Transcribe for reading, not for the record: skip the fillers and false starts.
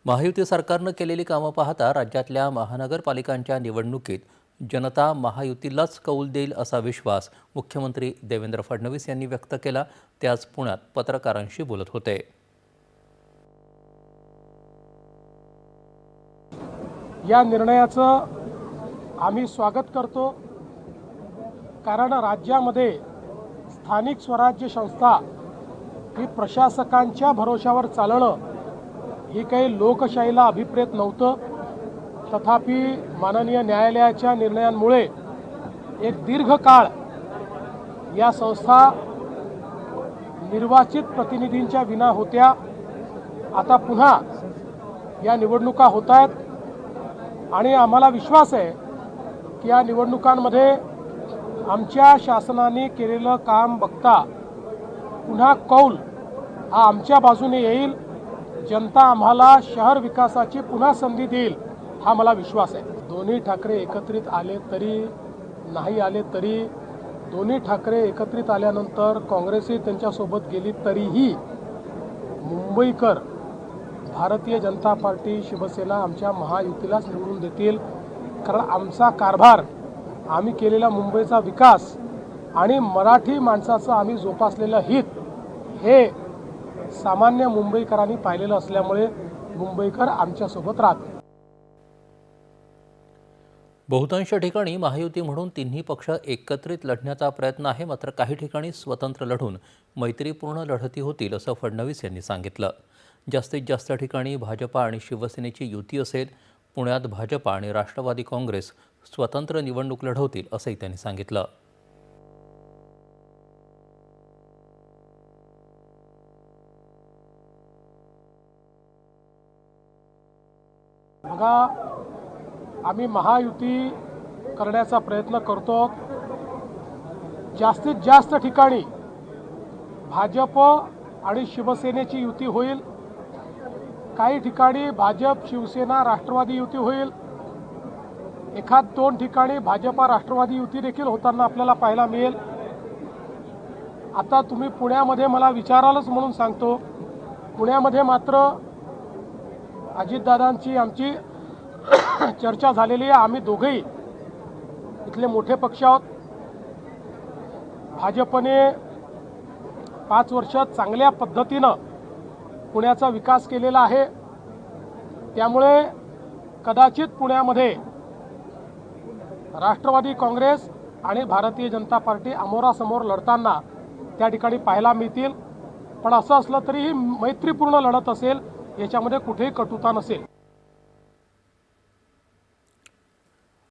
महायुती सरकारनं केलेली कामं पाहता राज्यातल्या महानगरपालिकांच्या निवडणुकीत जनता महायुतीलाच कौल देईल असा विश्वास मुख्यमंत्री देवेंद्र फडणवीस यांनी व्यक्त केला। ते आज पुण्यात पत्रकारांशी बोलत होते। या निर्णयाचं आम्ही स्वागत करतो, कारण राज्यामध्ये स्थानिक स्वराज्य संस्था ही प्रशासकांच्या भरोशावर चालणं ही काही लोकशाहीला अभिप्रेत नव्हतं। तथापि माननीय न्यायालयाच्या निर्णयांमुळे एक दीर्घ काळ या संस्था निर्वाचित प्रतिनिधींच्या विना होत्या। आता पुन्हा या निवडणुका होत आहेत आणि आम्हाला विश्वास आहे की या निवडणुकांमध्ये आमच्या शासनाने केलेलं काम बघता पुन्हा कौल हा आमच्या बाजूने येईल। जनता आम्हाला शहर विकासाची पुन्हा संधी देईल हा मला विश्वास आहे। दोन्ही ठाकरे एकत्रित आले तरी नाही आले तरी, दोन्ही ठाकरे एकत्रित आल्यानंतर काँग्रेसही त्यांच्यासोबत गेली तरीही मुंबईकर भारतीय जनता पार्टी शिवसेना आमच्या महायुतीलाच निवडून देतील। कारण आमचा कारभार, आम्ही केलेला मुंबईचा विकास आणि मराठी माणसाचं आम्ही जोपासलेलं हित हे सामान्य मुंबईकरांनी पाहिलेलं असल्यामुळे मुंबईकर आमच्यासोबत राहतील। बहुतांश ठिकाणी महायुती म्हणून तिन्ही पक्ष एकत्रित लढण्याचा प्रयत्न आहे, मात्र काही ठिकाणी स्वतंत्र लढून मैत्रीपूर्ण लढती होतील असं फडणवीस यांनी सांगितलं। जास्तीत जास्त ठिकाणी भाजपा आणि शिवसेनेची युती असेल। पुण्यात भाजपा आणि राष्ट्रवादी काँग्रेस स्वतंत्र निवडणूक लढवतील असंही त्यांनी सांगितलं। बघा, आम्ही महायुती करण्याचा प्रयत्न करतो। जास्तीत जास्त ठिकाणी भाजप आणि शिवसेनेची युती होईल। काही ठिकाणी भाजप शिवसेना राष्ट्रवादी युती होईल। एखाद दोन ठिकाणी भाजपा राष्ट्रवादी युती देखील होताना आपल्याला पाहायला मिळेल। आता तुम्ही पुण्यामध्ये मला विचारालच म्हणून सांगतो, पुण्यामध्ये मात्र अजितदादांची आमची चर्चा झालेली आहे। आम्ही दोघेही इथले मोठे पक्ष आहोत। भाजपने 5 वर्षात चांगल्या पद्धतीनं पुण्याचा विकास केलेला आहे। त्यामुळे कदाचित पुण्यामध्ये राष्ट्रवादी काँग्रेस आणि भारतीय जनता पार्टी अमोरासमोर लढताना त्या ठिकाणी पाहायला मिळतील। पण असं असलं तरीही मैत्रीपूर्ण लढत असेल, याच्यामध्ये कुठेही कटुता नसेल।